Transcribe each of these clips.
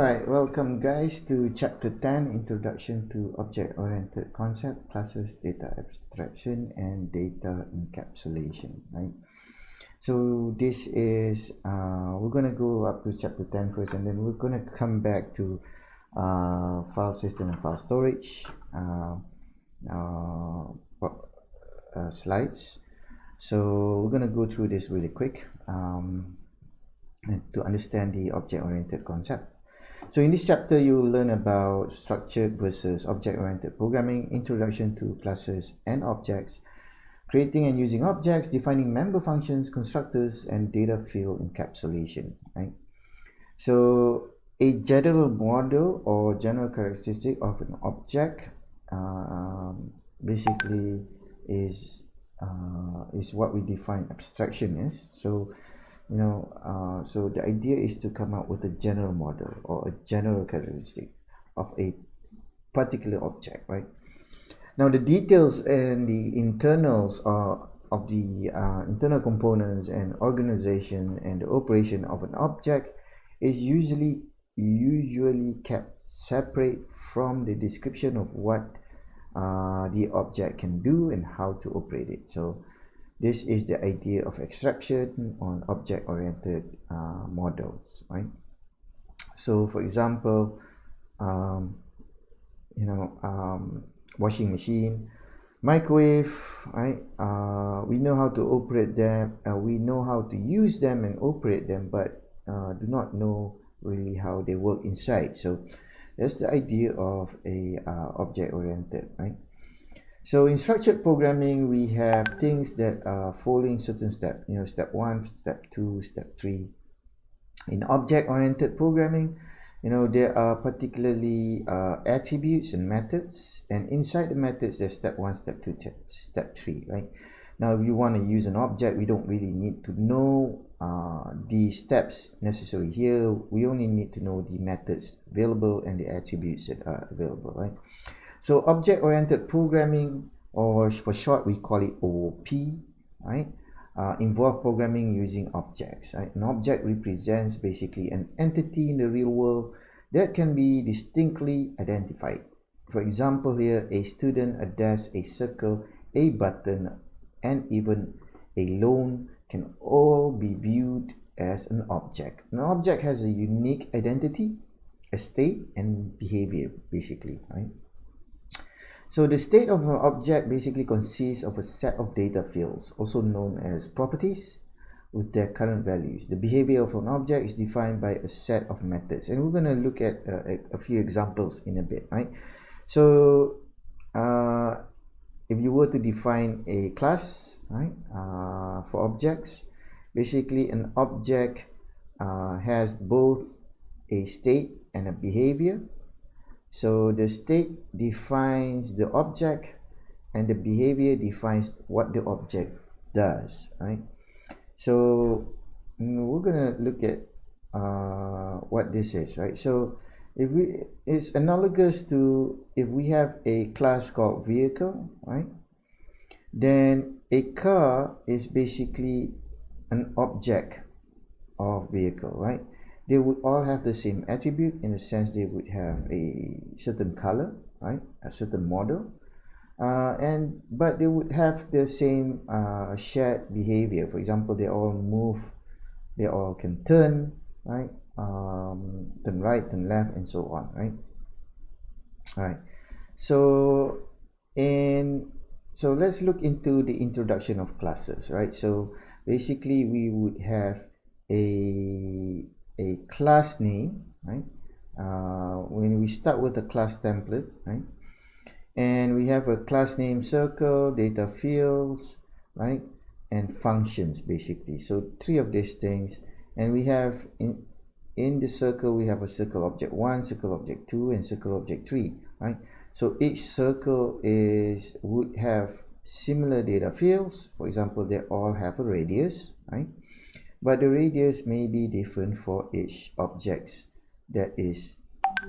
Alright, welcome guys to chapter 10, Introduction to Object-Oriented Concept, Classes, Data Abstraction, and Data Encapsulation, right? So this is, we're going to go up to chapter 10 first, and then we're going to come back to file system and file storage slides. So we're going to go through this really quick to understand the object-oriented concept. So in this chapter, you will learn about structured versus object-oriented programming, introduction to classes and objects, creating and using objects, defining member functions, constructors, and data field encapsulation, right? So a general model or general characteristic of an object basically is what we define abstraction is. So so the idea is to come up with a general model or a general characteristic of a particular object, right? Now the details and the internals of the internal components and organization and the operation of an object is usually kept separate from the description of what the object can do and how to operate it. So this is the idea of abstraction on object-oriented models, right? So, for example, washing machine, microwave, right? We know how to operate them, we know how to use them and operate them, but do not know really how they work inside. So that's the idea of a object-oriented, right? So in structured programming, we have things that are following certain steps, step 1, step 2, step 3. In object-oriented programming, there are particularly attributes and methods, and inside the methods, there's step 1, step 2, step 3, right? Now, if you want to use an object, we don't really need to know the steps necessary here. We only need to know the methods available and the attributes that are available, right? So object-oriented programming, or for short, we call it OOP, right? Involve programming using objects, right? An object represents basically an entity in the real world that can be distinctly identified. For example, here, a student, a desk, a circle, a button, and even a loan can all be viewed as an object. An object has a unique identity, a state, and behavior, basically, right? So the state of an object basically consists of a set of data fields, also known as properties, with their current values. The behavior of an object is defined by a set of methods, and we're going to look at a few examples in a bit, right? So if you were to define a class, right, for objects, basically an object has both a state and a behavior. So the state defines the object and the behavior defines what the object does, right? So we're gonna look at what this is, right? So it's analogous to if we have a class called vehicle, right? Then a car is basically an object of vehicle, right? They would all have the same attribute in the sense they would have a certain color, right? A certain model, but they would have the same shared behavior. For example, they all move, they all can turn, right? Turn right, turn left, and so on, right? All right. So let's look into the introduction of classes, right? So basically, we would have a class name, right? When we start with a class template, right? And we have a class name circle, data fields, right? And functions, basically. So 3 of these things. And we have in the circle, we have a circle object 1, circle object 2, and circle object 3, right? So each circle would have similar data fields. For example, they all have a radius, right? But the radius may be different for each object that is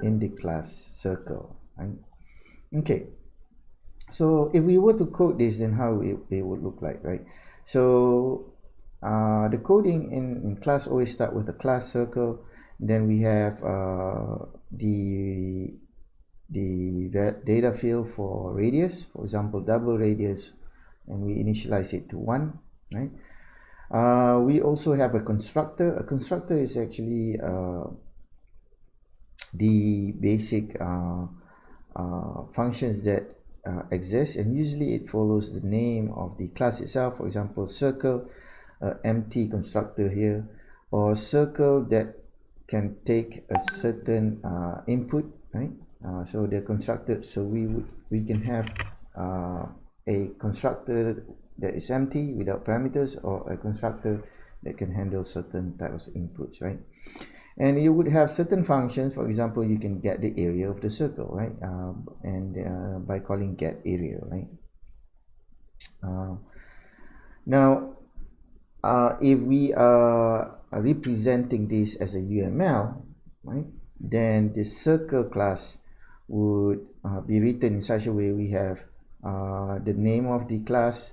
in the class circle, right? Okay, so if we were to code this, then how it would look like, right? So the coding in class always start with a class circle, Then we have the data field for radius, for example double radius, and we initialize it to 1, right? We also have a constructor. A constructor is actually the basic functions that exist, and usually it follows the name of the class itself. For example, circle, empty constructor here, or circle that can take a certain input, right? So they're constructed, so we can have a constructor that is empty without parameters, or a constructor that can handle certain types of inputs, right? And you would have certain functions. For example, you can get the area of the circle, right? By calling get area, right? Now if we are representing this as a UML, right, then the circle class would be written in such a way we have the name of the class,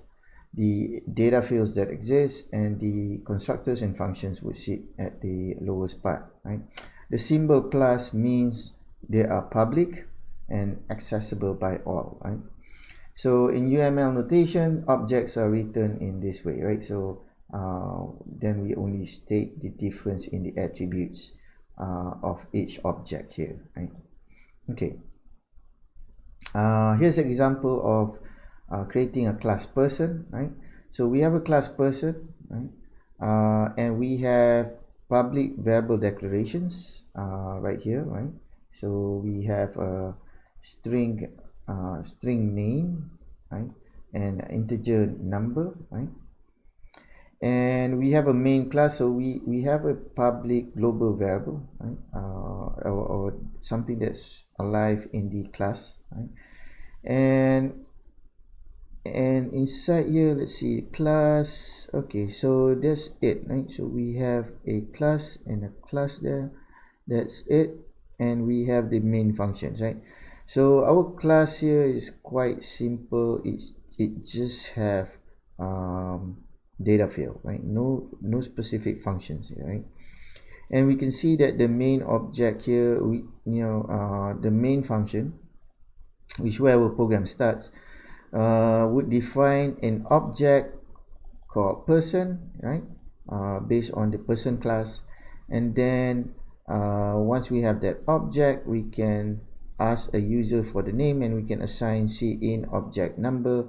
the data fields that exist, and the constructors and functions would sit at the lowest part, right? The symbol plus means they are public and accessible by all, right? So in UML notation, objects are written in this way, right? So then we only state the difference in the attributes of each object here, right? Okay. Here's an example of creating a class person, right? So we have a class person, right? And we have public variable declarations right here, right? So we have a string name, right, and integer number, right? And we have a main class, so we have a public global variable, right? Or something that's alive in the class, right? And inside here, let's see, class. Okay, so that's it, right? So we have a class and a class there, that's it. And we have the main functions, right? So our class here is quite simple. It just have data field, right? No specific functions here, right? And we can see that the main object here, the main function, which where our program starts, would define an object called person, right? Based on the person class. And then once we have that object, we can ask a user for the name, and we can assign cin object number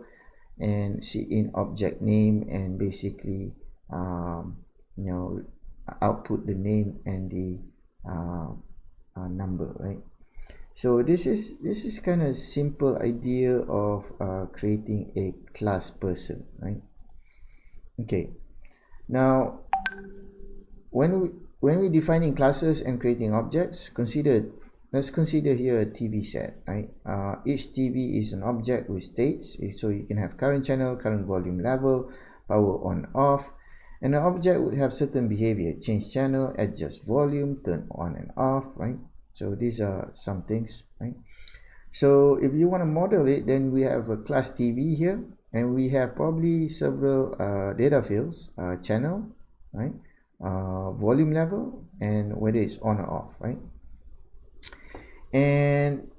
and cin object name, and basically output the name and the number, right? So this is kind of simple idea of creating a class person, right? Okay, now when we defining classes and creating objects, let's consider here a TV set, right? Each TV is an object with states, so you can have current channel, current volume level, power on off, and an object would have certain behavior: change channel, adjust volume, turn on and off, right? So these are some things, right? So if you want to model it, then we have a class TV here, and we have probably several data fields, channel, right, volume level, and whether it's on or off, right? And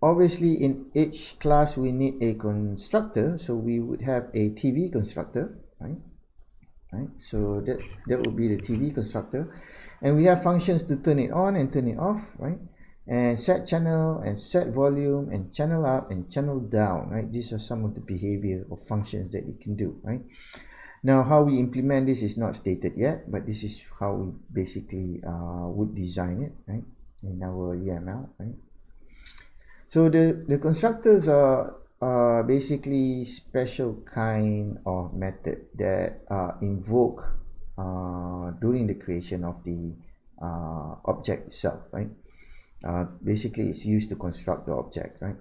obviously in each class we need a constructor, so we would have a TV constructor, right? So that would be the TV constructor, and we have functions to turn it on and turn it off, right? And set channel and set volume and channel up and channel down, right? These are some of the behavior or functions that we can do, right? Now how we implement this is not stated yet, but this is how we basically would design it, right, in our UML, right? So the constructors are basically special kind of method that invoke during the creation of the object itself, right? Basically it's used to construct the object, right?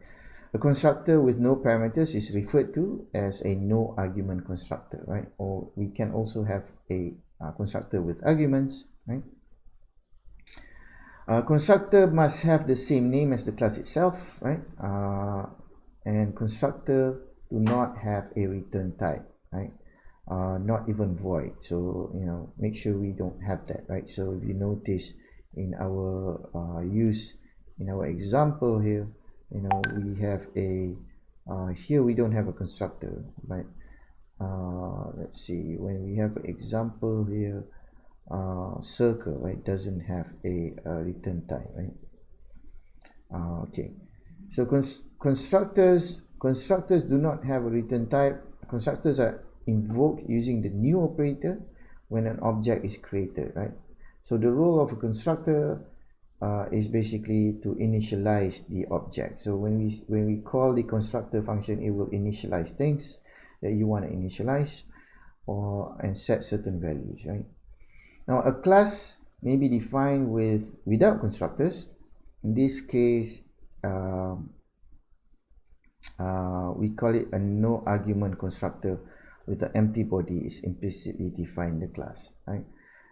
A constructor with no parameters is referred to as a no argument constructor, right? Or we can also have a constructor with arguments, right? Constructor must have the same name as the class itself, right? And constructor do not have a return type, right? not even void. So make sure we don't have that, right? So if you notice in our use in our example here, we have a here we don't have a constructor, but let's see, when we have an example here, circle, right, doesn't have a return type, right? Okay, so constructors do not have a return type. Constructors are invoked using the new operator when an object is created, right? So the role of a constructor is basically to initialize the object. So when we call the constructor function, it will initialize things that you want to initialize and set certain values, right? Now a class may be defined without constructors. In this case, we call it a no argument constructor with an empty body is implicitly defined in the class, right?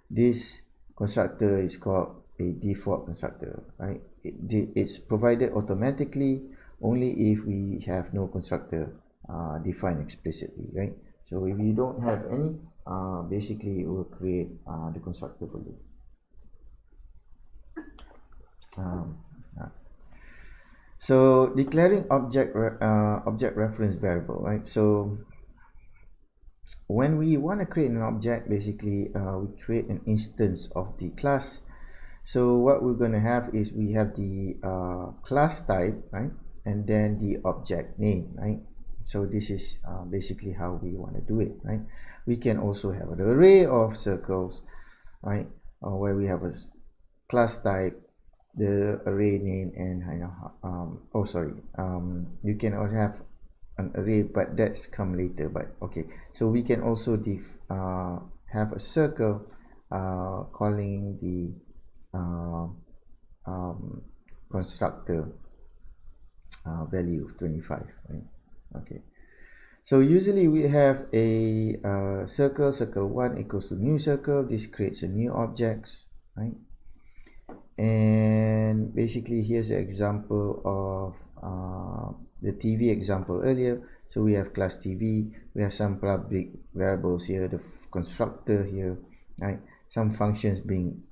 This constructor is called a default constructor, right? It's provided automatically only if we have no constructor defined explicitly, right? So if you don't have any, basically it will create the constructor for you. So declaring object reference variable, right? So when we want to create an object, basically we create an instance of the class. So what we're going to have is we have the class type, right, and then the object name, right? So this is basically how we want to do it, right? We can also have an array of circles, right, where we have a class type, the array name, and you can also have an array, but that's come later. But okay, so we can also have a circle calling the constructor value of 25, right? Okay, so usually we have a circle1 equals to new circle. This creates a new object, right? And basically here's an example of the TV example earlier. So we have class TV, we have some public variables here, the constructor here, right? Some functions being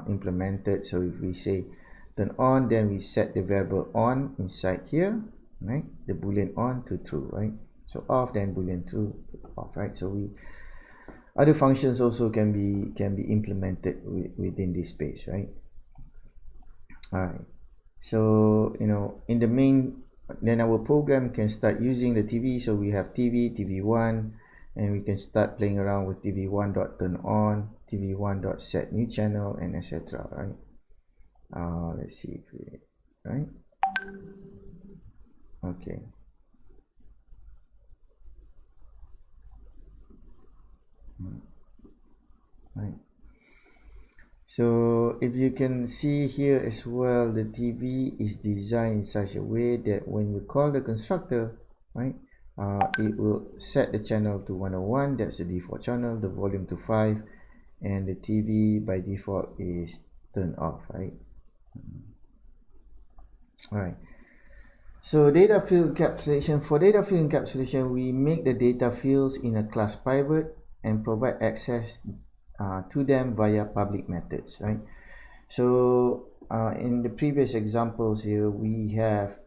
implemented. So if we say turn on, then we set the variable on inside here, right? The boolean on to true, right? So off, then boolean true to off, right? So other functions also can be implemented within this space, right? All right, so in the main, then our program can start using the TV. So we have TV1, and we can start playing around with TV1.turn on, TV1.set new channel, and etc. Right? Let's see if we, right? Okay. Right. So if you can see here as well, the TV is designed in such a way that when you call the constructor, right, it will set the channel to 101, that's the default channel, the volume to 5, and the TV by default is turned off, right? All right. So data field encapsulation. For data field encapsulation, we make the data fields in a class private and provide access to them via public methods, right? So in the previous examples here, we have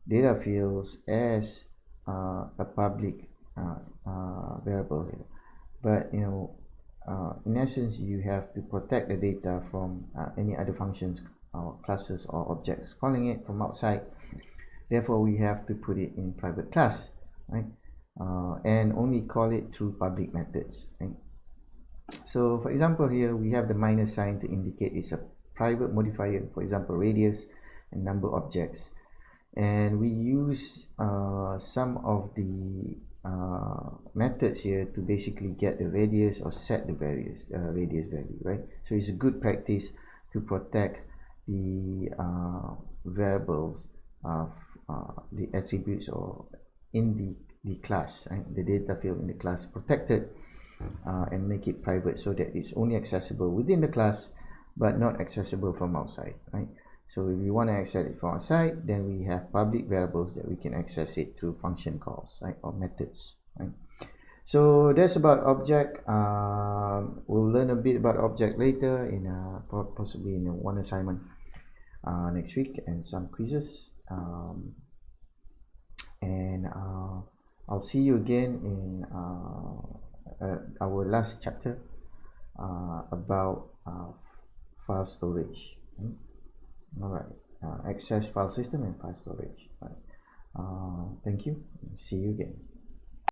data fields as a public variable here, but in essence, you have to protect the data from any other functions, classes, or objects calling it from outside. Therefore, we have to put it in private class, right? And only call it through public methods, right? So for example, here we have the minus sign to indicate it's a private modifier, for example radius and number objects, and we use some of the methods here to basically get the radius or set the radius value, right? So it's a good practice to protect the variables of the attributes or in the class, right? The data field in the class protected, and make it private so that it's only accessible within the class but not accessible from outside, right? So if we want to access it from outside, then we have public variables that we can access it through function calls, right, or methods, right? So that's about object. We'll learn a bit about object later in possibly in one assignment next week and some quizzes. And I'll see you again in our last chapter about file storage. All right, access file system and file storage. All right. Thank you. See you again.